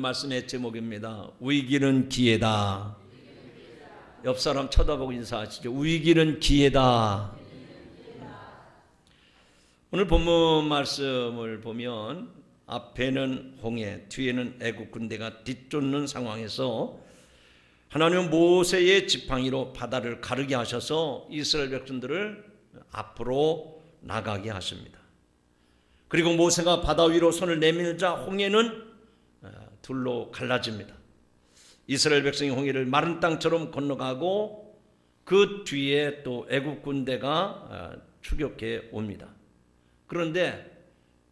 말씀의 제목입니다. 위기는 기회다. 옆 사람 쳐다보고 인사하시죠. 위기는 기회다. 오늘 본문 말씀을 보면 앞에는 홍해, 뒤에는 애국 군대가 뒤쫓는 상황에서 하나님은 모세의 지팡이로 바다를 가르게 하셔서 이스라엘 백성들을 앞으로 나가게 하십니다. 그리고 모세가 바다 위로 손을 내밀자 홍해는 둘로 갈라집니다. 이스라엘 백성이 홍해를 마른 땅처럼 건너가고 그 뒤에 또 애국 군대가 추격해 옵니다. 그런데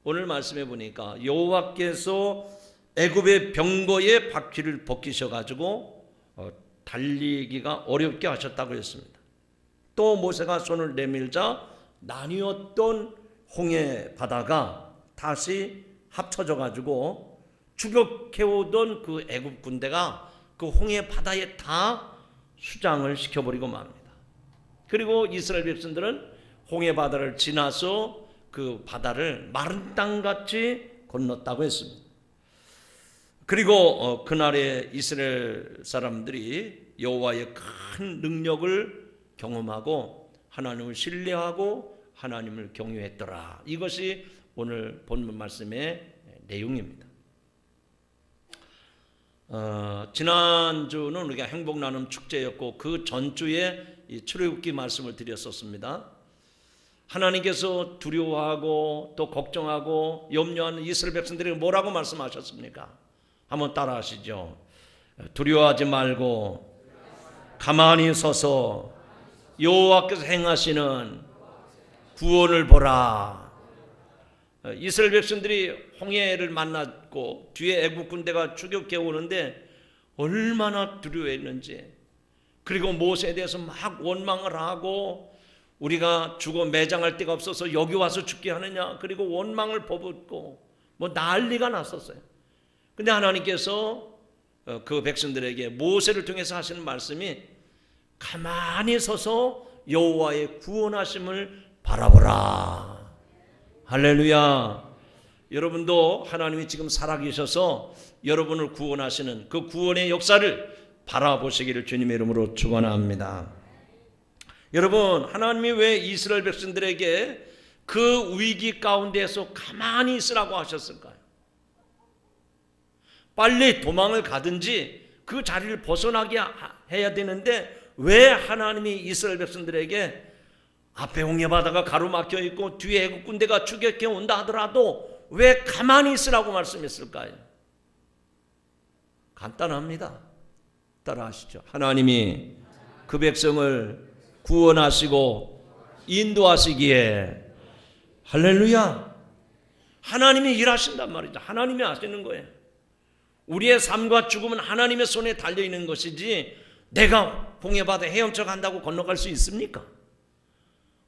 오늘 말씀해 보니까 여호와께서 애굽의 병거의 바퀴를 벗기셔가지고 달리기가 어렵게 하셨다고 했습니다. 또 모세가 손을 내밀자 나뉘었던 홍해 바다가 다시 합쳐져 가지고 추격해오던 그 애굽 군대가 그 홍해 바다에 다 수장을 시켜버리고 맙니다. 그리고 이스라엘 백성들은 홍해 바다를 지나서 그 바다를 마른 땅같이 건넜다고 했습니다. 그리고 그날에 이스라엘 사람들이 여호와의 큰 능력을 경험하고 하나님을 신뢰하고 하나님을 경외했더라. 이것이 오늘 본문 말씀의 내용입니다. 지난주는 우리가 행복나눔 축제였고 그 전주에 이 출애굽기 말씀을 드렸었습니다. 하나님께서 두려워하고 또 걱정하고 염려하는 이스라엘 백성들에게 뭐라고 말씀하셨습니까? 한번 따라 하시죠. 두려워하지 말고 가만히 서서 여호와께서 행하시는 구원을 보라. 이스라엘 백성들이 홍해를 만났고 뒤에 애국 군대가 추격해 오는데 얼마나 두려워했는지, 그리고 모세에 대해서 막 원망을 하고 우리가 죽어 매장할 데가 없어서 여기 와서 죽게 하느냐, 그리고 원망을 퍼붓고 뭐 난리가 났었어요. 근데 하나님께서 그 백성들에게 모세를 통해서 하시는 말씀이 가만히 서서 여호와의 구원하심을 바라보라. 할렐루야. 여러분도 하나님이 지금 살아계셔서 여러분을 구원하시는 그 구원의 역사를 바라보시기를 주님의 이름으로 축원합니다. 여러분, 하나님이 왜 이스라엘 백성들에게 그 위기 가운데에서 가만히 있으라고 하셨을까요? 빨리 도망을 가든지 그 자리를 벗어나게 해야 되는데 왜 하나님이 이스라엘 백성들에게 앞에 홍해바다가 가로막혀 있고 뒤에 애국 군대가 추격해 온다 하더라도 왜 가만히 있으라고 말씀했을까요? 간단합니다. 따라하시죠. 하나님이 그 백성을 구원하시고 인도하시기에, 할렐루야, 하나님이 일하신단 말이죠. 하나님이 하시는 거예요. 우리의 삶과 죽음은 하나님의 손에 달려있는 것이지 내가 홍해바다 헤엄쳐 간다고 건너갈 수 있습니까?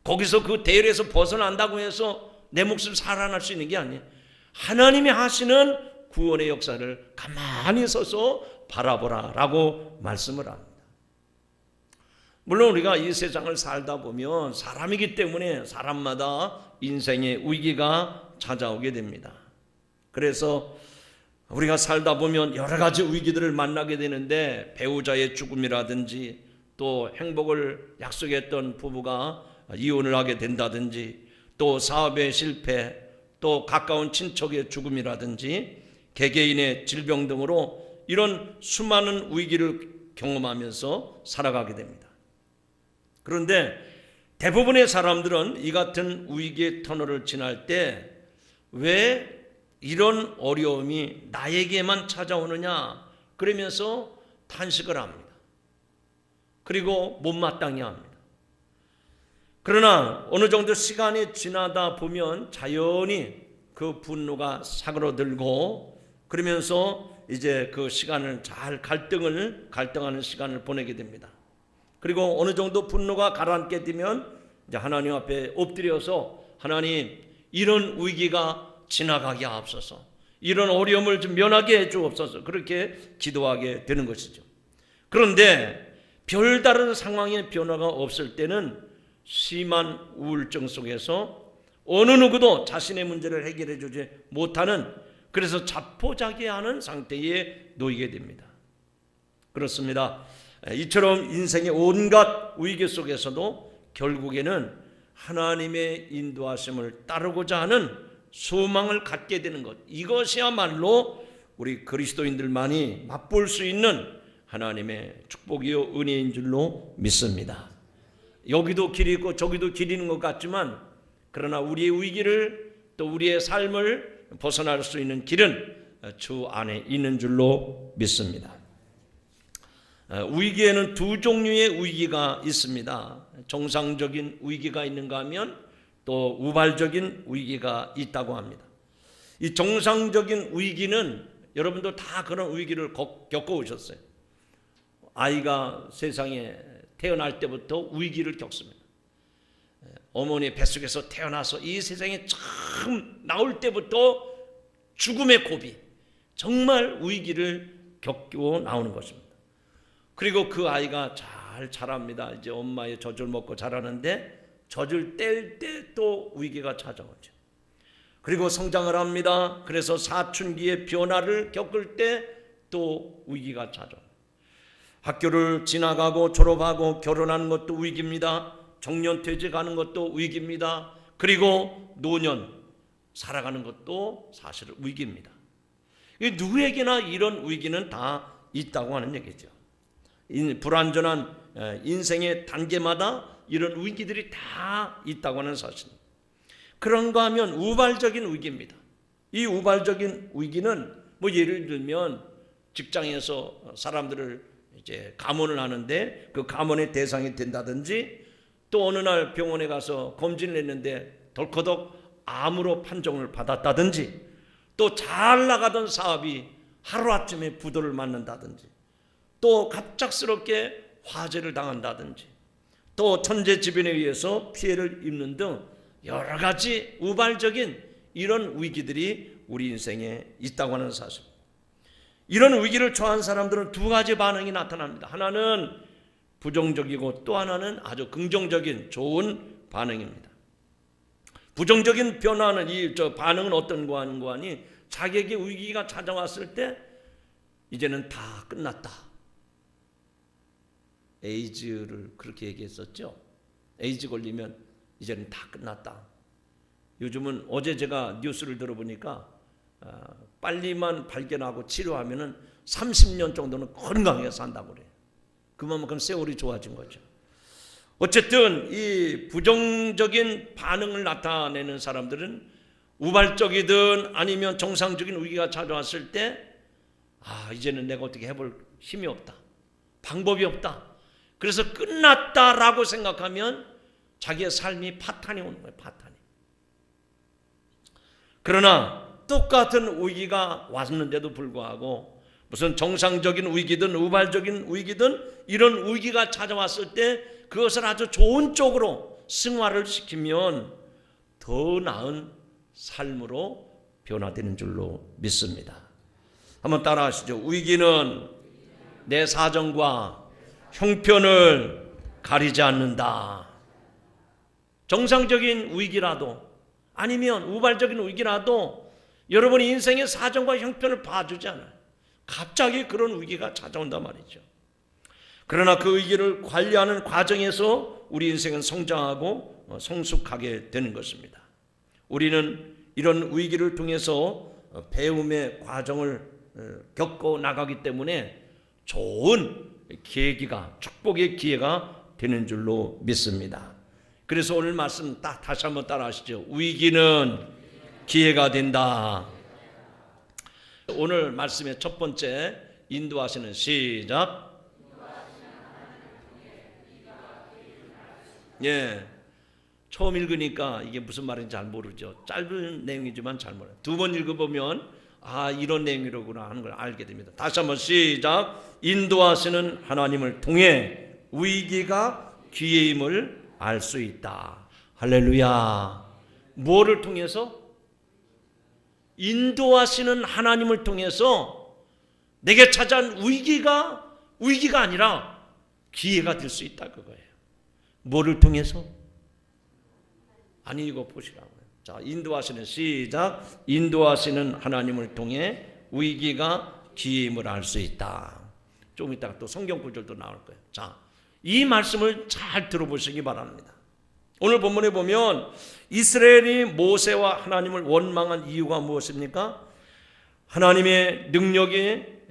거기서 그 대열에서 벗어난다고 해서 내 목숨 살아날 수 있는 게 아니에요. 하나님이 하시는 구원의 역사를 가만히 서서 바라보라 라고 말씀을 합니다. 물론 우리가 이 세상을 살다 보면 사람이기 때문에 사람마다 인생의 위기가 찾아오게 됩니다. 그래서 우리가 살다 보면 여러 가지 위기들을 만나게 되는데 배우자의 죽음이라든지 또 행복을 약속했던 부부가 이혼을 하게 된다든지 또 사업의 실패, 또 가까운 친척의 죽음이라든지 개개인의 질병 등으로 이런 수많은 위기를 경험하면서 살아가게 됩니다. 그런데 대부분의 사람들은 이 같은 위기의 터널을 지날 때 왜 이런 어려움이 나에게만 찾아오느냐 그러면서 탄식을 합니다. 그리고 못마땅해 합니다. 그러나 어느 정도 시간이 지나다 보면 자연히 그 분노가 사그러들고 그러면서 이제 그 시간을 잘 갈등하는 시간을 보내게 됩니다. 그리고 어느 정도 분노가 가라앉게 되면 이제 하나님 앞에 엎드려서 하나님, 이런 위기가 지나가게 하옵소서, 이런 어려움을 좀 면하게 해 주옵소서, 그렇게 기도하게 되는 것이죠. 그런데 별다른 상황의 변화가 없을 때는 심한 우울증 속에서 어느 누구도 자신의 문제를 해결해 주지 못하는 그래서 자포자기하는 상태에 놓이게 됩니다. 그렇습니다. 이처럼 인생의 온갖 위기 속에서도 결국에는 하나님의 인도하심을 따르고자 하는 소망을 갖게 되는 것, 이것이야말로 우리 그리스도인들만이 맛볼 수 있는 하나님의 축복이요 은혜인 줄로 믿습니다. 여기도 길이 있고 저기도 길이 있는 것 같지만, 그러나 우리의 위기를 또 우리의 삶을 벗어날 수 있는 길은 주 안에 있는 줄로 믿습니다. 위기에는 두 종류의 위기가 있습니다. 정상적인 위기가 있는가 하면 또 우발적인 위기가 있다고 합니다. 이 정상적인 위기는 여러분도 다 그런 위기를 겪어오셨어요. 아이가 세상에 태어날 때부터 위기를 겪습니다. 어머니 뱃속에서 태어나서 이 세상에 처음 나올 때부터 죽음의 고비, 정말 위기를 겪고 나오는 것입니다. 그리고 그 아이가 잘 자랍니다. 이제 엄마의 젖을 먹고 자라는데 젖을 뗄 때 또 위기가 찾아오죠. 그리고 성장을 합니다. 그래서 사춘기의 변화를 겪을 때 또 위기가 찾아옵니다. 학교를 지나가고 졸업하고 결혼하는 것도 위기입니다. 정년퇴직하는 것도 위기입니다. 그리고 노년 살아가는 것도 사실은 위기입니다. 누구에게나 이런 위기는 다 있다고 하는 얘기죠. 불완전한 인생의 단계마다 이런 위기들이 다 있다고 하는 사실입니다. 그런가 하면 우발적인 위기입니다. 이 우발적인 위기는 뭐 예를 들면 직장에서 사람들을 이제 감원을 하는데 그 감원의 대상이 된다든지, 또 어느 날 병원에 가서 검진을 했는데 덜커덕 암으로 판정을 받았다든지, 또 잘 나가던 사업이 하루아침에 부도를 맞는다든지, 또 갑작스럽게 화재를 당한다든지, 또 천재지변에 의해서 피해를 입는 등 여러 가지 우발적인 이런 위기들이 우리 인생에 있다고 하는 사실. 이런 위기를 처한 사람들은 두 가지 반응이 나타납니다. 하나는 부정적이고 또 하나는 아주 긍정적인 좋은 반응입니다. 부정적인 변화는 반응은 어떤 거 하는 거 하니, 자기에게 위기가 찾아왔을 때 이제는 다 끝났다. 에이즈를 그렇게 얘기했었죠. 에이즈 걸리면 이제는 다 끝났다. 요즘은 어제 제가 뉴스를 들어보니까 빨리만 발견하고 치료하면은 30년 정도는 건강하게 산다고 그래요. 그만큼 세월이 좋아진 거죠. 어쨌든 이 부정적인 반응을 나타내는 사람들은 우발적이든 아니면 정상적인 위기가 찾아왔을 때 이제는 내가 어떻게 해볼 힘이 없다, 방법이 없다, 그래서 끝났다라고 생각하면 자기의 삶이 파탄이 오는 거예요. 파탄이. 그러나 똑같은 위기가 왔는데도 불구하고 무슨 정상적인 위기든 우발적인 위기든 이런 위기가 찾아왔을 때 그것을 아주 좋은 쪽으로 승화를 시키면 더 나은 삶으로 변화되는 줄로 믿습니다. 한번 따라 하시죠. 위기는 내 사정과 형편을 가리지 않는다. 정상적인 위기라도 아니면 우발적인 위기라도 여러분이 인생의 사정과 형편을 봐주지 않아요. 갑자기 그런 위기가 찾아온단 말이죠. 그러나 그 위기를 관리하는 과정에서 우리 인생은 성장하고 성숙하게 되는 것입니다. 우리는 이런 위기를 통해서 배움의 과정을 겪어 나가기 때문에 좋은 계기가, 축복의 기회가 되는 줄로 믿습니다. 그래서 오늘 말씀 다시 한번 따라 하시죠. 위기는 기회가 된다. 오늘 말씀의 첫 번째 인도하시는 시작. 처음 읽으니까 이게 무슨 말인지 잘 모르죠. 짧은 내용이지만 잘 몰라요. 두 번 읽어보면 이런 내용이로구나 하는 걸 알게 됩니다. 다시 한번 시작. 인도하시는 하나님을 통해 위기가 기회임을 알 수 있다. 할렐루야. 뭐를 통해서? 인도하시는 하나님을 통해서 내게 찾아온 위기가 아니라 기회가 될 수 있다 그거예요. 뭐를 통해서? 아니 이거 보시라고요. 자, 인도하시는 시작. 인도하시는 하나님을 통해 위기가 기임을 알 수 있다. 좀 이따가 또 성경 구절도 나올 거예요. 자, 이 말씀을 잘 들어보시기 바랍니다. 오늘 본문에 보면 이스라엘이 모세와 하나님을 원망한 이유가 무엇입니까? 하나님의 능력의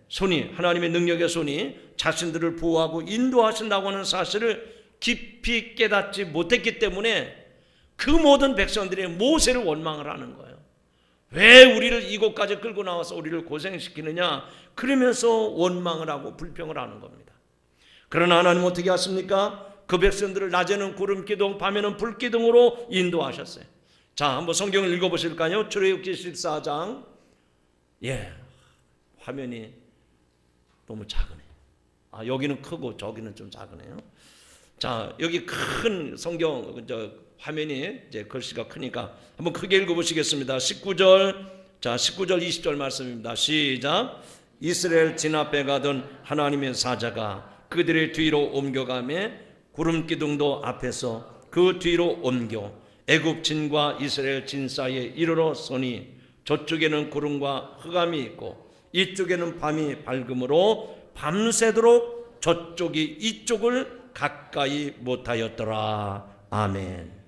손이 자신들을 보호하고 인도하신다고 하는 사실을 깊이 깨닫지 못했기 때문에 그 모든 백성들이 모세를 원망을 하는 거예요. 왜 우리를 이곳까지 끌고 나와서 우리를 고생시키느냐, 그러면서 원망을 하고 불평을 하는 겁니다. 그러나 하나님은 어떻게 하십니까? 그 백성들을 낮에는 구름기둥, 밤에는 불기둥으로 인도하셨어요. 자, 한번 성경을 읽어보실까요? 출애굽기 14장. 화면이 너무 작으네요. 여기는 크고 저기는 좀 작으네요. 자, 여기 큰 성경 화면이 이제 글씨가 크니까 한번 크게 읽어보시겠습니다. 19절, 자 19절 20절 말씀입니다. 시작. 이스라엘 진 앞에 가던 하나님의 사자가 그들의 뒤로 옮겨가며 구름기둥도 앞에서 그 뒤로 옮겨 애굽 진과 이스라엘 진 사이에 이르러 서니 저쪽에는 구름과 흑암이 있고 이쪽에는 밤이 밝음으로 밤새도록 저쪽이 이쪽을 가까이 못하였더라. 아멘.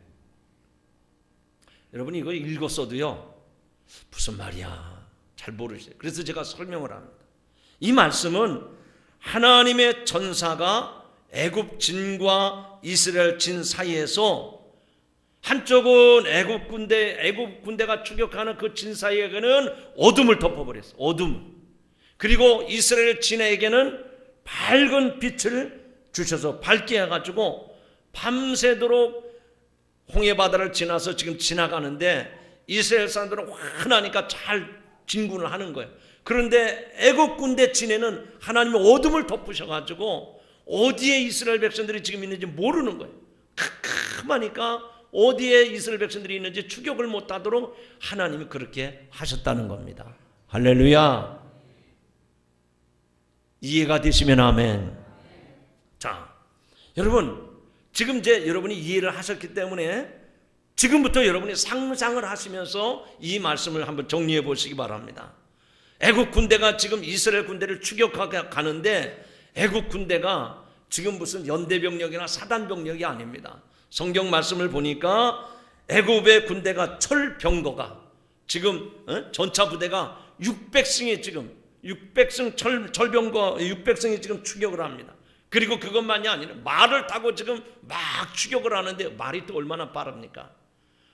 여러분 이거 읽었어도요 무슨 말이야 잘 모르시죠. 그래서 제가 설명을 합니다. 이 말씀은 하나님의 전사가 애굽 진과 이스라엘 진 사이에서 한쪽은 애굽 군대가 추격하는 그 진 사이에게는 어둠을 덮어버렸어요. 어둠. 그리고 이스라엘 진에게는 밝은 빛을 주셔서 밝게 해가지고 밤새도록 홍해바다를 지나서 지금 지나가는데 이스라엘 사람들은 환하니까 잘 진군을 하는 거예요. 그런데 애굽 군대 진에는 하나님의 어둠을 덮으셔가지고 어디에 이스라엘 백성들이 지금 있는지 모르는 거예요. 캄캄하니까 어디에 이스라엘 백성들이 있는지 추격을 못하도록 하나님이 그렇게 하셨다는 겁니다. 할렐루야. 이해가 되시면 아멘. 자, 여러분 지금 이제 여러분이 이해를 하셨기 때문에 지금부터 여러분이 상상을 하시면서 이 말씀을 한번 정리해 보시기 바랍니다. 애국 군대가 지금 이스라엘 군대를 추격하게 가는데 애국 군대가 지금 무슨 연대병력이나 사단병력이 아닙니다. 성경 말씀을 보니까 애굽의 군대가 철병거가 지금 전차 부대가 600승이 지금 600승 철병거 600승이 지금 추격을 합니다. 그리고 그것만이 아니라 말을 타고 지금 막 추격을 하는데 말이 또 얼마나 빠릅니까?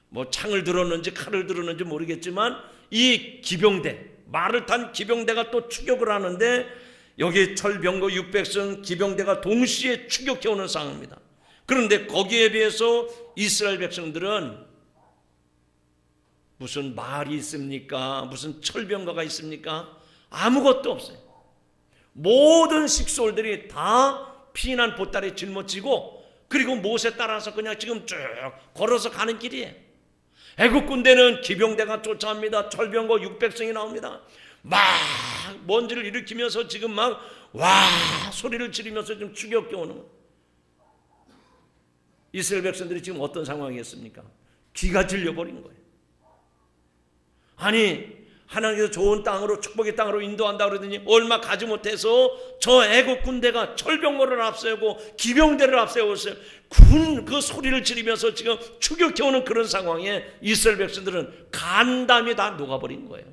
뭐 창을 들었는지 칼을 들었는지 모르겠지만 이 기병대 말을 탄 기병대가 또 추격을 하는데 여기 철병거 600승 기병대가 동시에 추격해 오는 상황입니다. 그런데 거기에 비해서 이스라엘 백성들은 무슨 말이 있습니까? 무슨 철병거가 있습니까? 아무것도 없어요. 모든 식솔들이 다 피난 보따리에 짊어지고 그리고 모세 따라서 그냥 지금 쭉 걸어서 가는 길이에요. 애국 군대는 기병대가 쫓아옵니다. 철병거 600승이 나옵니다. 막 먼지를 일으키면서 지금 막 와 소리를 지르면서 지금 추격해 오는 거예요. 이스라엘 백성들이 지금 어떤 상황이었습니까? 귀가 질려버린 거예요. 아니 하나님께서 좋은 땅으로 축복의 땅으로 인도한다 그러더니 얼마 가지 못해서 저 애국 군대가 철병거를 앞세우고 기병대를 앞세웠어요. 그 소리를 지르면서 지금 추격해오는 그런 상황에 이스라엘 백성들은 간담이 다 녹아버린 거예요.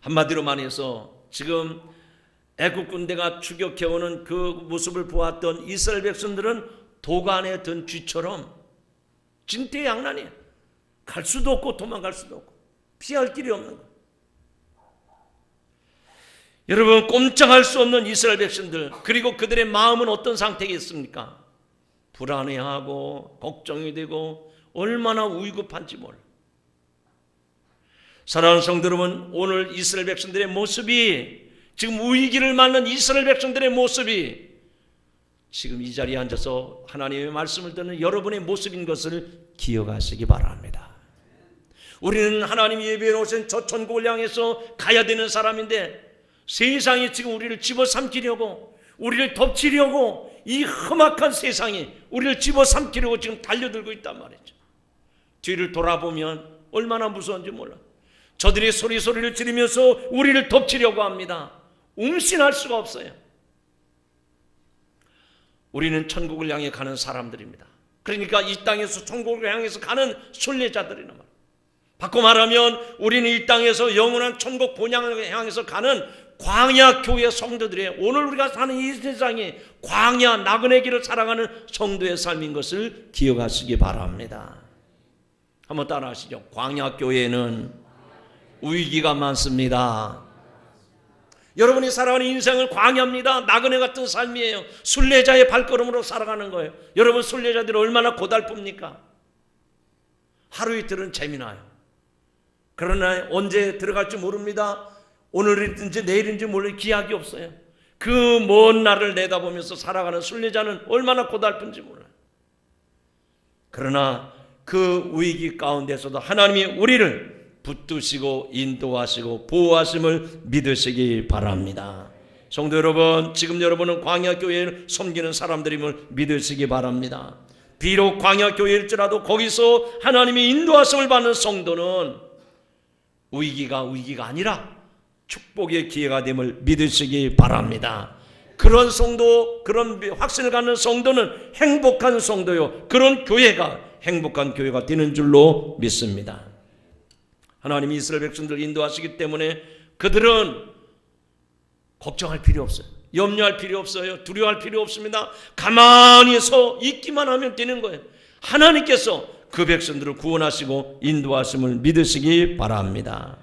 한마디로 말해서 지금 애국 군대가 추격해오는 그 모습을 보았던 이스라엘 백성들은 도간에 든 쥐처럼 진퇴양난이에요. 갈 수도 없고 도망갈 수도 없고 피할 길이 없는 거예요. 여러분 꼼짝할 수 없는 이스라엘 백성들 그리고 그들의 마음은 어떤 상태겠습니까? 불안해하고 걱정이 되고 얼마나 위급한지 몰라. 사랑하는 성도 여러분 오늘 이스라엘 백성들의 모습이 지금 위기를 맞는 이스라엘 백성들의 모습이 지금 이 자리에 앉아서 하나님의 말씀을 듣는 여러분의 모습인 것을 기억하시기 바랍니다. 우리는 하나님이 예비해 놓으신 저 천국을 향해서 가야 되는 사람인데 세상이 지금 우리를 집어삼키려고 우리를 덮치려고 이 험악한 세상이 우리를 집어삼키려고 지금 달려들고 있단 말이죠. 뒤를 돌아보면 얼마나 무서운지 몰라. 저들이 소리를 지르면서 우리를 덮치려고 합니다. 움씬할 수가 없어요. 우리는 천국을 향해 가는 사람들입니다. 그러니까 이 땅에서 천국을 향해서 가는 순례자들이란 말이에요. 바꿔 말하면 우리는 이 땅에서 영원한 천국 본향을 향해서 가는 광야 교회 성도들이에요. 오늘 우리가 사는 이 세상이 광야 나그네 길을 살아가는 성도의 삶인 것을 기억하시기 바랍니다. 한번 따라 하시죠. 광야 교회는 위기가 많습니다. 여러분이 살아가는 인생은 광야입니다. 나그네 같은 삶이에요. 순례자의 발걸음으로 살아가는 거예요. 여러분 순례자들이 얼마나 고달픕니까? 하루 이틀은 재미나요. 그러나 언제 들어갈지 모릅니다. 오늘인지 내일인지 모를 기약이 없어요. 그 먼 날을 내다보면서 살아가는 순례자는 얼마나 고달픈지 몰라요. 그러나 그 위기 가운데서도 하나님이 우리를 붙드시고 인도하시고 보호하심을 믿으시기 바랍니다. 성도 여러분, 지금 여러분은 광야교회를 섬기는 사람들임을 믿으시기 바랍니다. 비록 광야교회일지라도 거기서 하나님이 인도하심을 받는 성도는 위기가 아니라 축복의 기회가 됨을 믿으시기 바랍니다. 그런 성도, 그런 확신을 갖는 성도는 행복한 성도요, 그런 교회가 행복한 교회가 되는 줄로 믿습니다. 하나님이 이스라엘 백성들을 인도하시기 때문에 그들은 걱정할 필요 없어요. 염려할 필요 없어요. 두려워할 필요 없습니다. 가만히 서 있기만 하면 되는 거예요. 하나님께서 그 백성들을 구원하시고 인도하심을 믿으시기 바랍니다.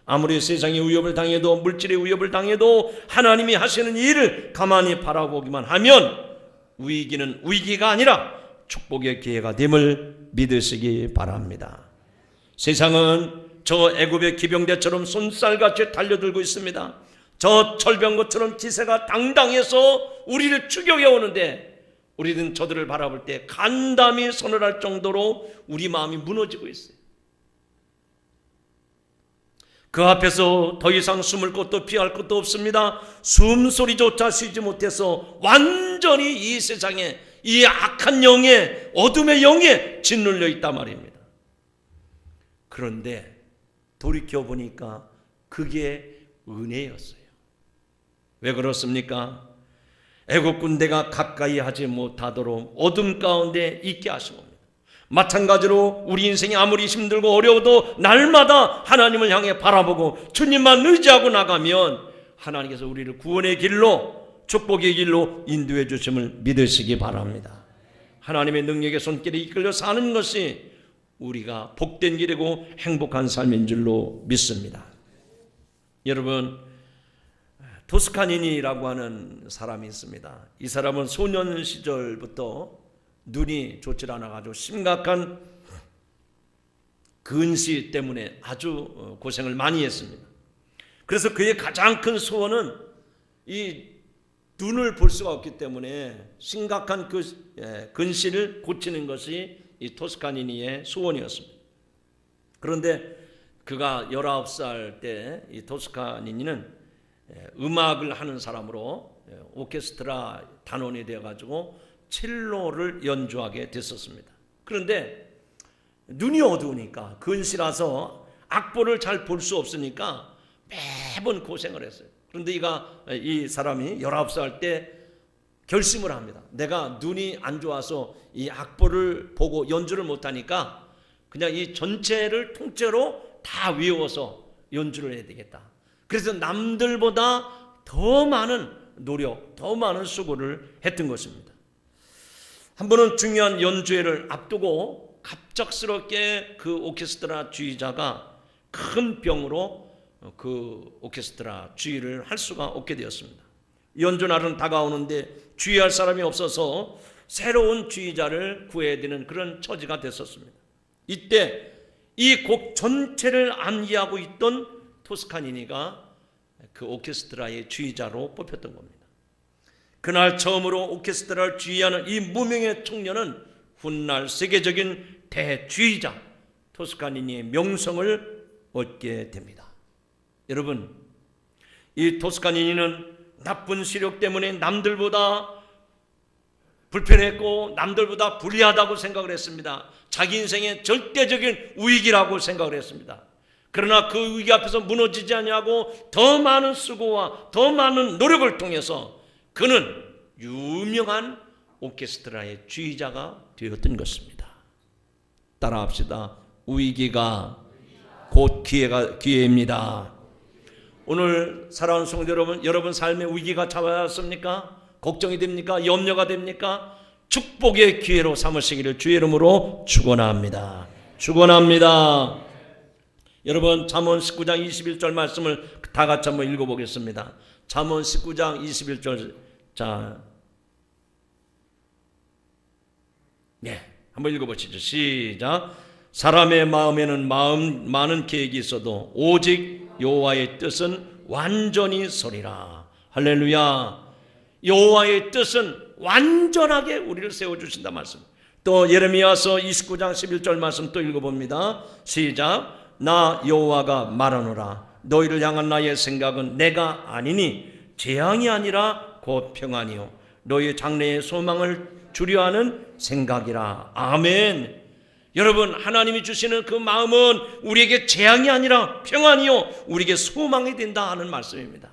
아무리 세상의 위협을 당해도, 물질의 위협을 당해도 하나님이 하시는 일을 가만히 바라보기만 하면 위기는 위기가 아니라 축복의 기회가 됨을 믿으시기 바랍니다. 세상은 저 애굽의 기병대처럼 손살같이 달려들고 있습니다. 저 철병거처럼 기세가 당당해서 우리를 추격해 오는데 우리는 저들을 바라볼 때 간담이 서늘할 정도로 우리 마음이 무너지고 있어요. 그 앞에서 더 이상 숨을 곳도 피할 곳도 없습니다. 숨소리조차 쉬지 못해서 완전히 이 세상에 이 악한 영에, 어둠의 영에 짓눌려 있단 말입니다. 그런데 돌이켜보니까 그게 은혜였어요. 왜 그렇습니까? 애국 군대가 가까이 하지 못하도록 어둠 가운데 있게 하신 겁니다. 마찬가지로 우리 인생이 아무리 힘들고 어려워도 날마다 하나님을 향해 바라보고 주님만 의지하고 나가면 하나님께서 우리를 구원의 길로, 축복의 길로 인도해 주심을 믿으시기 바랍니다. 하나님의 능력의 손길에 이끌려 사는 것이 우리가 복된 길이고 행복한 삶인 줄로 믿습니다. 여러분, 토스카니니라고 하는 사람이 있습니다. 이 사람은 소년 시절부터 눈이 좋지 않아가지고 심각한 근시 때문에 아주 고생을 많이 했습니다. 그래서 그의 가장 큰 소원은 이 눈을 볼 수가 없기 때문에 심각한 그 근시를 고치는 것이 이 토스카니니의 소원이었습니다. 그런데 그가 19살 때 이 토스카니니는 음악을 하는 사람으로 오케스트라 단원이 되어가지고 첼로를 연주하게 됐었습니다. 그런데 눈이 어두우니까 근시라서 악보를 잘 볼 수 없으니까 매번 고생을 했어요. 그런데 이 사람이 19살 때 결심을 합니다. 내가 눈이 안 좋아서 이 악보를 보고 연주를 못하니까 그냥 이 전체를 통째로 다 외워서 연주를 해야 되겠다. 그래서 남들보다 더 많은 노력, 더 많은 수고를 했던 것입니다. 한 번은 중요한 연주회를 앞두고 갑작스럽게 그 오케스트라 주의자가 큰 병으로 그 오케스트라 주의를 할 수가 없게 되었습니다. 연주 날은 다가오는데 주의할 사람이 없어서 새로운 주의자를 구해야 되는 그런 처지가 됐었습니다. 이때 이 곡 전체를 암기하고 있던 토스카니니가 그 오케스트라의 주의자로 뽑혔던 겁니다. 그날 처음으로 오케스트라를 주의하는 이 무명의 청년은 훗날 세계적인 대주의자 토스카니니의 명성을 얻게 됩니다. 여러분, 이 토스카니니는 나쁜 시력 때문에 남들보다 불편했고 남들보다 불리하다고 생각을 했습니다. 자기 인생의 절대적인 우익이라고 생각을 했습니다. 그러나 그 위기 앞에서 무너지지 아니하고 더 많은 수고와 더 많은 노력을 통해서 그는 유명한 오케스트라의 주의자가 되었던 것입니다. 따라합시다. 위기가 곧 기회입니다. 오늘 사랑하는 성도 여러분, 여러분 삶에 위기가 찾아왔습니까? 걱정이 됩니까? 염려가 됩니까? 축복의 기회로 삼으시기를 주의 이름으로 축원합니다. 축원합니다. 여러분, 잠언 19장 21절 말씀을 다 같이 한번 읽어보겠습니다. 잠언 19장 21절. 자, 네, 한번 읽어보시죠. 시작. 사람의 마음에는 많은 계획이 있어도 오직 여호와의 뜻은 완전히 서리라. 할렐루야. 여호와의 뜻은 완전하게 우리를 세워주신다 말씀. 또 예레미야서 29장 11절 말씀 또 읽어봅니다. 시작. 나 여호와가 말하노라. 너희를 향한 나의 생각은 내가 아니니 재앙이 아니라 곧 평안이요 너희 장래의 소망을 주려 하는 생각이라. 아멘. 여러분, 하나님이 주시는 그 마음은 우리에게 재앙이 아니라 평안이요 우리에게 소망이 된다 하는 말씀입니다.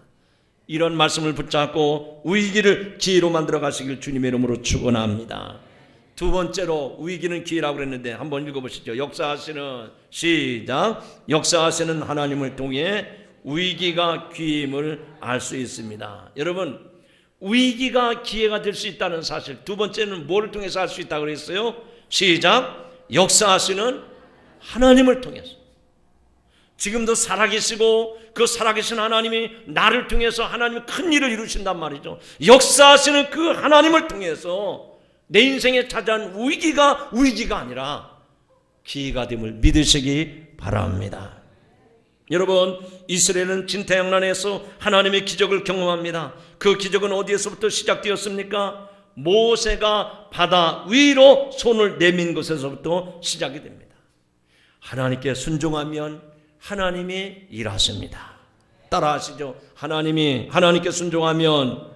이런 말씀을 붙잡고 위기를 기회로 만들어 가시길 주님의 이름으로 축원합니다. 두 번째로 위기는 기회라고 그랬는데 한번 읽어보시죠. 역사하시는, 시작. 역사하시는 하나님을 통해 위기가 기회임을 알 수 있습니다. 여러분, 위기가 기회가 될 수 있다는 사실. 두 번째는 뭐를 통해서 알 수 있다고 그랬어요? 시작. 역사하시는 하나님을 통해서. 지금도 살아계시고 그 살아계신 하나님이 나를 통해서 하나님이 큰 일을 이루신단 말이죠. 역사하시는 그 하나님을 통해서 내 인생에 찾아온 위기가 아니라 기회가 됨을 믿으시기 바랍니다. 여러분, 이스라엘은 진태양난에서 하나님의 기적을 경험합니다. 그 기적은 어디에서부터 시작되었습니까? 모세가 바다 위로 손을 내민 것에서부터 시작이 됩니다. 하나님께 순종하면 하나님이 일하십니다. 따라하시죠. 하나님께 순종하면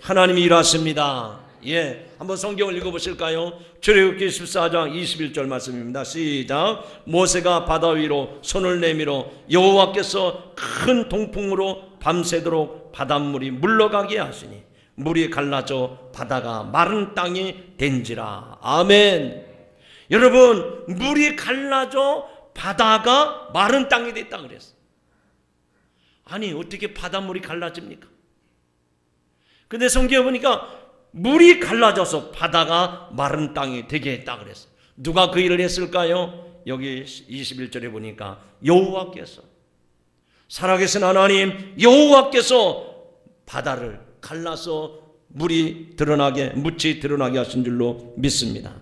하나님이 일하십니다. 예, 한번 성경을 읽어보실까요? 출애굽기 14장 21절 말씀입니다. 시작. 모세가 바다 위로 손을 내밀어 여호와께서 큰 동풍으로 밤새도록 바닷물이 물러가게 하시니 물이 갈라져 바다가 마른 땅이 된지라. 아멘. 여러분, 물이 갈라져 바다가 마른 땅이 됐다 그랬어요. 아니, 어떻게 바닷물이 갈라집니까? 근데 성경에 보니까 물이 갈라져서 바다가 마른 땅이 되게 했다 그랬어요. 누가 그 일을 했을까요? 여기 21절에 보니까 여호와께서, 살아계신 하나님 여호와께서 바다를 갈라서 묻이 드러나게 하신 줄로 믿습니다.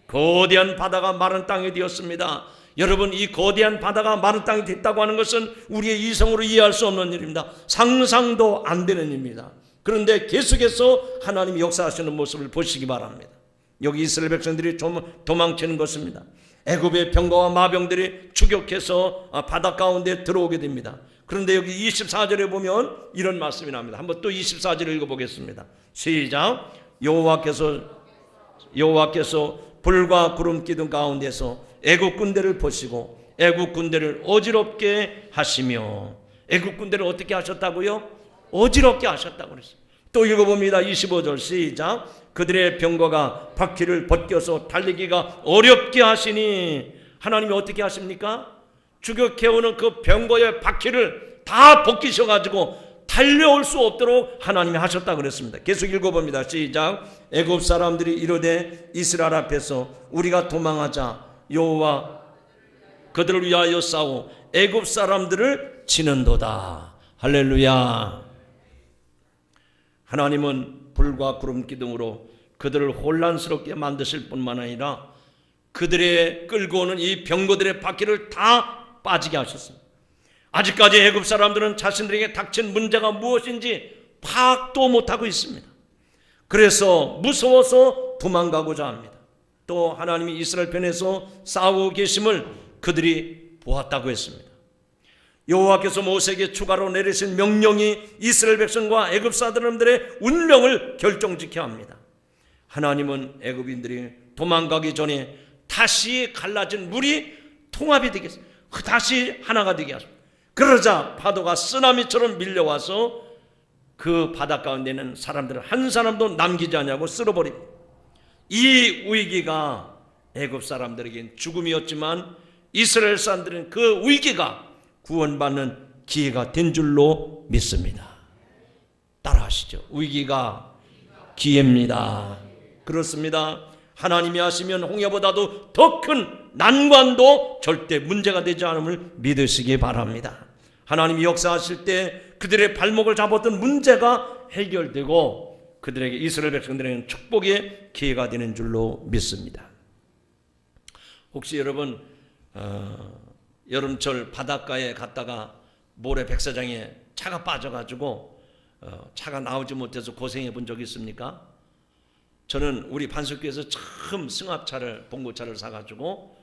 거대한 바다가 마른 땅이 되었습니다. 여러분, 이 거대한 바다가 마른 땅이 됐다고 하는 것은 우리의 이성으로 이해할 수 없는 일입니다. 상상도 안 되는 일입니다. 그런데 계속해서 하나님이 역사하시는 모습을 보시기 바랍니다. 여기 이스라엘 백성들이 도망치는 것입니다. 애굽의 병거와 마병들이 추격해서 바다 가운데 들어오게 됩니다. 그런데 여기 24절에 보면 이런 말씀이 나옵니다. 한번 또 24절을 읽어보겠습니다. 시작. 여호와께서 불과 구름 기둥 가운데서 애굽 군대를 보시고 애굽 군대를 어지럽게 하시며. 애굽 군대를 어떻게 하셨다고요? 어지럽게 하셨다고 그랬어요. 또 읽어봅니다. 25절 시작. 그들의 병거가 바퀴를 벗겨서 달리기가 어렵게 하시니. 하나님이 어떻게 하십니까? 추격해오는 그 병거의 바퀴를 다 벗기셔가지고 달려올 수 없도록 하나님이 하셨다 그랬습니다. 계속 읽어봅니다. 시작. 애굽 사람들이 이르되 이스라엘 앞에서 우리가 도망하자. 여호와 그들을 위하여 싸워 애굽 사람들을 치는도다. 할렐루야. 하나님은 불과 구름 기둥으로 그들을 혼란스럽게 만드실 뿐만 아니라 그들의 끌고 오는 이 병거들의 바퀴를 다 빠지게 하셨습니다. 아직까지 애굽 사람들은 자신들에게 닥친 문제가 무엇인지 파악도 못하고 있습니다. 그래서 무서워서 도망가고자 합니다. 또 하나님이 이스라엘 편에서 싸우고 계심을 그들이 보았다고 했습니다. 여호와께서 모세에게 추가로 내리신 명령이 이스라엘 백성과 애굽 사람들의 운명을 결정짓게 합니다. 하나님은 애굽인들이 도망가기 전에 다시 갈라진 물이 통합이 되게 했어요. 다시 하나가 되게 하십니다. 그러자 파도가 쓰나미처럼 밀려와서 그 바다 가운데 있는 사람들을 한 사람도 남기지 않냐고 쓸어버립니다. 이 위기가 애굽 사람들에겐 죽음이었지만 이스라엘 사람들은 그 위기가 구원받는 기회가 된 줄로 믿습니다. 따라하시죠. 위기가 기회입니다. 그렇습니다. 하나님이 하시면 홍해보다도 더 큰 난관도 절대 문제가 되지 않음을 믿으시기 바랍니다. 하나님이 역사하실 때 그들의 발목을 잡았던 문제가 해결되고 그들에게 이스라엘 백성들에게는 축복의 기회가 되는 줄로 믿습니다. 혹시 여러분 여름철 바닷가에 갔다가 모래 백사장에 차가 빠져가지고 차가 나오지 못해서 고생해 본 적 있습니까? 저는 우리 반석교에서 처음 승합차를 봉고차를 사가지고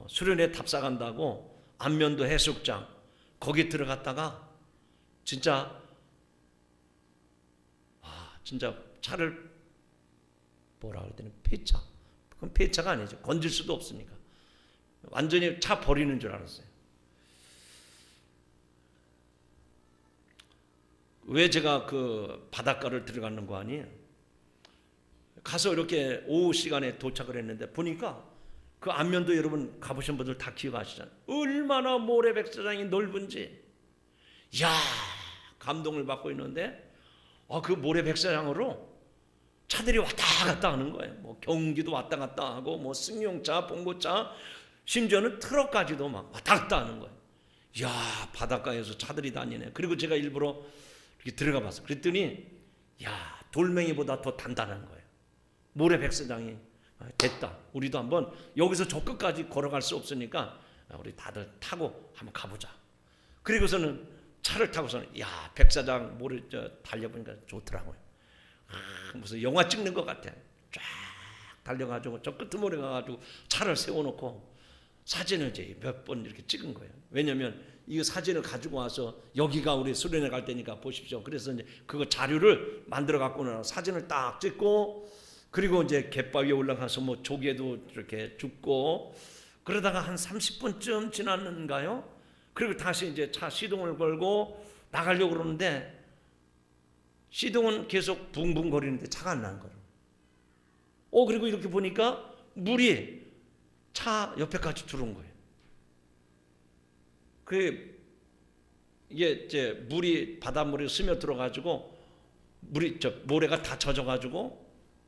수련회 탑사간다고 안면도 해수욕장 거기 들어갔다가 진짜 차를 뭐라 그래야 되나 폐차. 그건 폐차가 아니죠. 건질 수도 없으니까 완전히 차 버리는 줄 알았어요. 왜 제가 그 바닷가를 들어가는 거 아니에요? 가서 이렇게 오후 시간에 도착을 했는데 보니까 그 안면도 여러분 가보신 분들 다 기억하시잖아요. 얼마나 모래 백사장이 넓은지. 이야, 감동을 받고 있는데 그 모래 백사장으로 차들이 왔다 갔다 하는 거예요. 뭐 경기도 왔다 갔다 하고 뭐 승용차, 봉고차, 심지어는 트럭까지도 막 왔다 갔다 하는 거예요. 이야, 바닷가에서 차들이 다니네. 그리고 제가 일부러 이렇게 들어가 봤어요. 그랬더니 야, 돌멩이보다 더 단단한 거예요. 모래 백사장이 됐다. 우리도 한번 여기서 저 끝까지 걸어갈 수 없으니까 우리 다들 타고 한번 가보자. 그리고서는 차를 타고서는 야, 백사장 모래 달려보니까 좋더라고요. 무슨 영화 찍는 것 같아. 쫙 달려가지고 저 끝머리 가가지고 차를 세워놓고 사진을 이제 몇 번 이렇게 찍은 거예요. 왜냐하면 이 사진을 가지고 와서 여기가 우리 수련회 갈 때니까 보십시오. 그래서 이제 그거 자료를 만들어 갖고 나서 사진을 딱 찍고 그리고 이제 갯바위에 올라가서 뭐 조개도 이렇게 줍고 그러다가 한 30분쯤 지났는가요? 그리고 다시 이제 차 시동을 걸고 나가려고 그러는데 시동은 계속 붕붕거리는데 차가 안 나는 거예요. 그리고 이렇게 보니까 물이 차 옆에까지 들어온 거예요. 이게 이제 물이 바닷물이 스며들어 가지고 모래가 다 젖어 가지고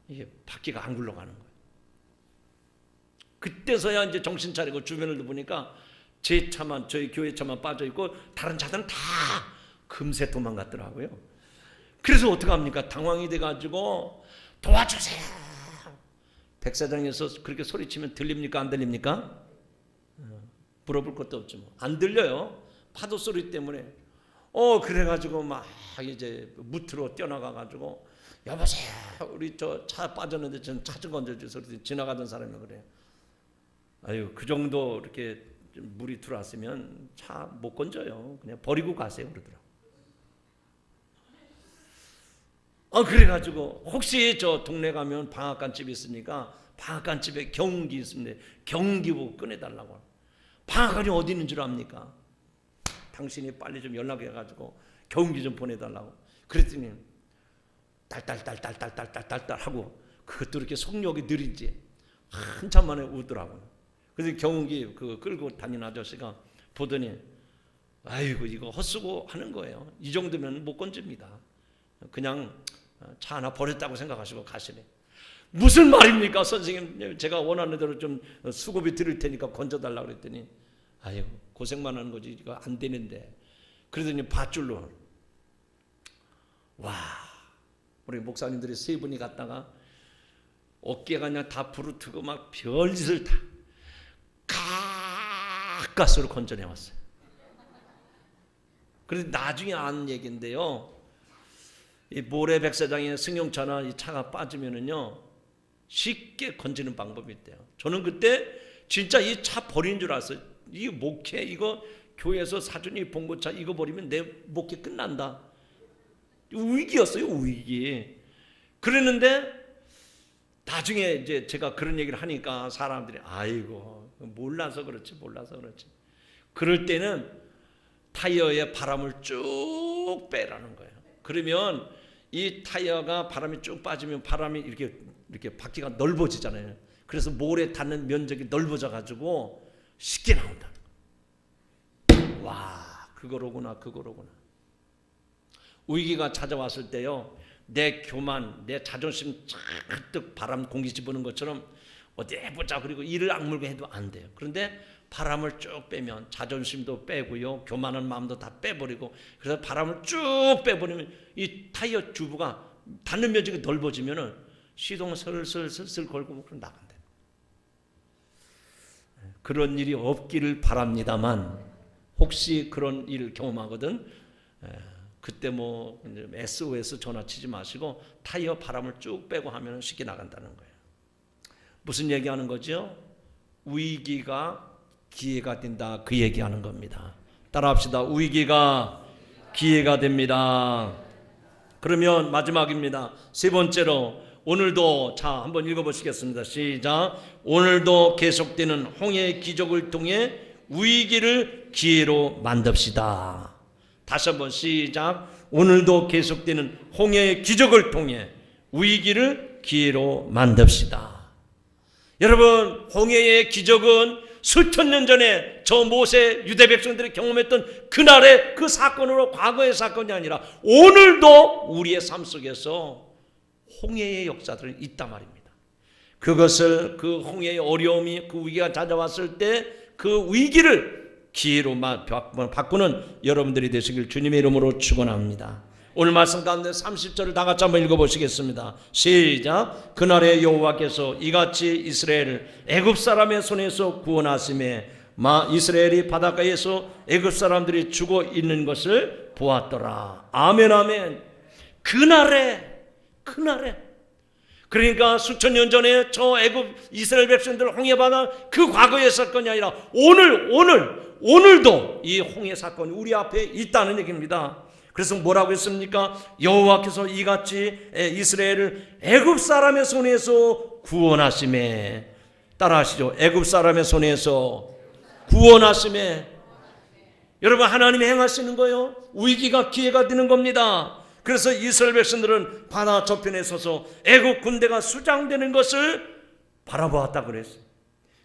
이게 바퀴가 안 굴러가는 거예요. 그때서야 이제 정신 차리고 주변을 보니까 제 차만, 저희 교회 차만 빠져 있고 다른 차들은 다 금세 도망갔더라고요. 그래서 어떡합니까? 당황이 돼가지고 도와주세요. 백사장에서 그렇게 소리치면 들립니까? 안 들립니까? 물어볼 것도 없죠. 뭐. 안 들려요. 파도 소리 때문에. 그래가지고 막 이제 무트로 뛰어나가가지고 여보세요. 우리 저 차 빠졌는데 전 차 좀 건져주세요. 지나가던 사람이 그래요. 아유, 그 정도 이렇게 물이 들어왔으면 차 못 건져요. 그냥 버리고 가세요. 그러더라고요. 그래가지고 혹시 저 동네 가면 방앗간집이 있으니까 방앗간집에 경운기 있습니다. 경운기 보고 꺼내달라고. 방앗간이 어디 있는 줄 압니까? 당신이 빨리 좀 연락해가지고 경운기 좀 보내달라고. 그랬더니 딸딸딸딸딸딸딸딸 하고 그것도 이렇게 속력이 느린지 한참 만에 우더라고요. 그래서 경운기 그 끌고 다니는 아저씨가 보더니 아이고 이거 헛수고 하는 거예요. 이 정도면 못 건집니다. 그냥 차 하나 버렸다고 생각하시고 가시네. 무슨 말입니까 선생님? 제가 원하는 대로 좀 수고비 드릴 테니까 건져달라고 그랬더니 아유 고생만 하는 거지 이거 안 되는데. 그러더니 밧줄로 와 우리 목사님들이 세 분이 갔다가 어깨가 그냥 다 부르트고 막 별짓을 다 가까스로 건져내 왔어요. 그래서 나중에 아는 얘기인데요. 이 모래 백사장에 승용차나 이 차가 빠지면은요 쉽게 건지는 방법이 있대요. 저는 그때 진짜 이 차 버린 줄 알았어요. 이게 목회 이거 교회에서 사준이 봉고차 이거 버리면 내 목회 끝난다. 위기였어요, 위기. 그랬는데 나중에 이제 제가 그런 얘기를 하니까 사람들이 아이고 몰라서 그렇지. 그럴 때는 타이어에 바람을 쭉 빼라는 거예요. 그러면 이 타이어가 바람이 쭉 빠지면 바람이 이렇게 바퀴가 넓어지잖아요. 그래서 몰에 닿는 면적이 넓어져 가지고 쉽게 나온다. 와, 그거로구나. 위기가 찾아왔을 때요, 내 교만, 내 자존심 잔뜩 바람 공기 집어넣은 것처럼 어디 해보자 그리고 이를 악물고 해도 안 돼요. 그런데 바람을 쭉 빼면 자존심도 빼고요, 교만한 마음도 다 빼버리고, 그래서 바람을 쭉 빼버리면 이 타이어 튜브가 닿는 면적이 넓어지면은 시동을 슬슬 걸고 그럼 나간대요. 그런 일이 없기를 바랍니다만, 혹시 그런 일을 경험하거든, 그때 뭐 SOS 전화 치지 마시고 타이어 바람을 쭉 빼고 하면 쉽게 나간다는 거예요. 무슨 얘기하는 거죠? 위기가 기회가 된다, 그 얘기하는 겁니다. 따라합시다. 위기가 기회가 됩니다. 그러면 마지막입니다. 세 번째로 오늘도, 자 한번 읽어보시겠습니다. 시작. 오늘도 계속되는 홍해의 기적을 통해 위기를 기회로 만듭시다. 다시 한번 시작. 오늘도 계속되는 홍해의 기적을 통해 위기를 기회로 만듭시다. 여러분, 홍해의 기적은 수천 년 전에 저 모세 유대 백성들이 경험했던 그날의 그 사건으로, 과거의 사건이 아니라 오늘도 우리의 삶 속에서 홍해의 역사들이 있단 말입니다. 그것을, 그 홍해의 어려움이, 그 위기가 찾아왔을 때 그 위기를 기회로 바꾸는 여러분들이 되시길 주님의 이름으로 축원합니다. 오늘 말씀 가운데 30절을 다 같이 한번 읽어보시겠습니다. 시작. 그날에 여호와께서 이같이 이스라엘을 애굽 사람의 손에서 구원하심에 이스라엘이 바닷가에서 애굽 사람들이 죽어 있는 것을 보았더라. 아멘, 아멘. 그날에 그러니까 수천 년 전에 저 애굽 이스라엘 백성들 홍해 바다 그 과거의 사건이 아니라 오늘도 이 홍해 사건이 우리 앞에 있다는 얘기입니다. 그래서 뭐라고 했습니까? 여호와께서 이같이 이스라엘을 애굽 사람의 손에서 구원하심에, 따라하시죠. 애굽 사람의 손에서 구원하심에. 여러분, 하나님이 행하시는 거예요. 위기가 기회가 되는 겁니다. 그래서 이스라엘 백성들은 바다 저편에 서서 애굽 군대가 수장되는 것을 바라보았다 그랬어요.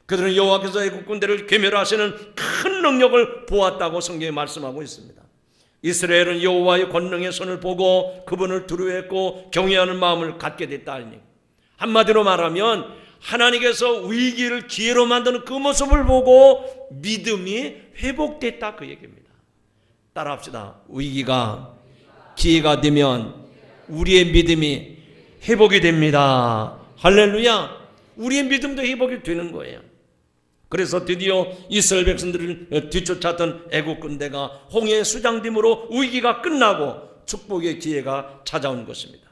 그들은 여호와께서 애굽 군대를 괴멸하시는 큰 능력을 보았다고 성경에 말씀하고 있습니다. 이스라엘은 여호와의 권능의 손을 보고 그분을 두려워했고 경외하는 마음을 갖게 됐다. 한마디로 말하면 하나님께서 위기를 기회로 만드는 그 모습을 보고 믿음이 회복됐다, 그 얘기입니다. 따라합시다. 위기가 기회가 되면 우리의 믿음이 회복이 됩니다. 할렐루야. 우리의 믿음도 회복이 되는 거예요. 그래서 드디어 이스라엘 백성들을 뒤쫓았던 애국 군대가 홍해의 수장됨으로 위기가 끝나고 축복의 기회가 찾아온 것입니다.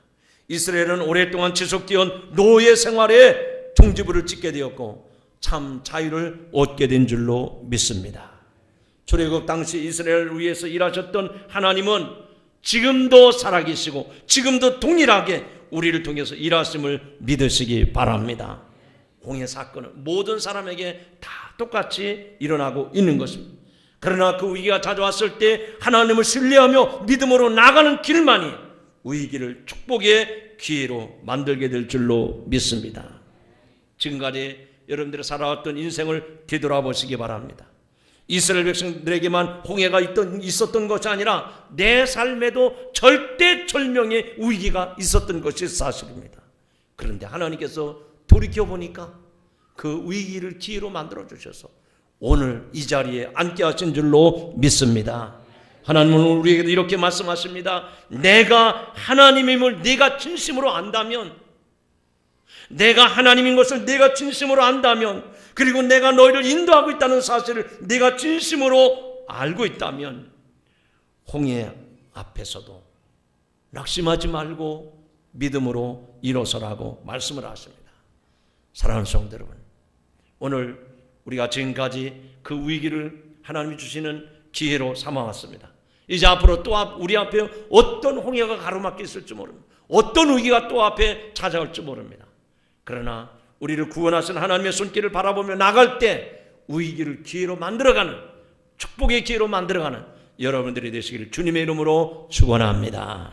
이스라엘은 오랫동안 지속되어 노예 생활에 종지부를 찍게 되었고 참 자유를 얻게 된 줄로 믿습니다. 출애굽 당시 이스라엘을 위해서 일하셨던 하나님은 지금도 살아계시고 지금도 동일하게 우리를 통해서 일하심을 믿으시기 바랍니다. 홍해 사건은 모든 사람에게 다 똑같이 일어나고 있는 것입니다. 그러나 그 위기가 찾아왔을 때 하나님을 신뢰하며 믿음으로 나가는 길만이 위기를 축복의 기회로 만들게 될 줄로 믿습니다. 지금까지 여러분들이 살아왔던 인생을 되돌아보시기 바랍니다. 이스라엘 백성들에게만 홍해가 있었던 것이 아니라 내 삶에도 절대절명의 위기가 있었던 것이 사실입니다. 그런데 하나님께서 돌이켜보니까 그 위기를 기회로 만들어주셔서 오늘 이 자리에 앉게 하신 줄로 믿습니다. 하나님은 우리에게 이렇게 말씀하십니다. 내가 하나님임을 네가 진심으로 안다면, 내가 하나님인 것을 네가 진심으로 안다면, 그리고 내가 너희를 인도하고 있다는 사실을 네가 진심으로 알고 있다면 홍해 앞에서도 낙심하지 말고 믿음으로 일어서라고 말씀을 하십니다. 사랑하는 성도 여러분, 오늘 우리가 지금까지 그 위기를, 하나님이 주시는 기회로 삼아왔습니다. 이제 앞으로 또 우리 앞에 어떤 홍해가 가로막혀 있을지 모릅니다. 어떤 위기가 또 앞에 찾아올지 모릅니다. 그러나 우리를 구원하신 하나님의 손길을 바라보며 나갈 때 위기를 기회로 만들어가는, 축복의 기회로 만들어가는 여러분들이 되시기를 주님의 이름으로 축원합니다.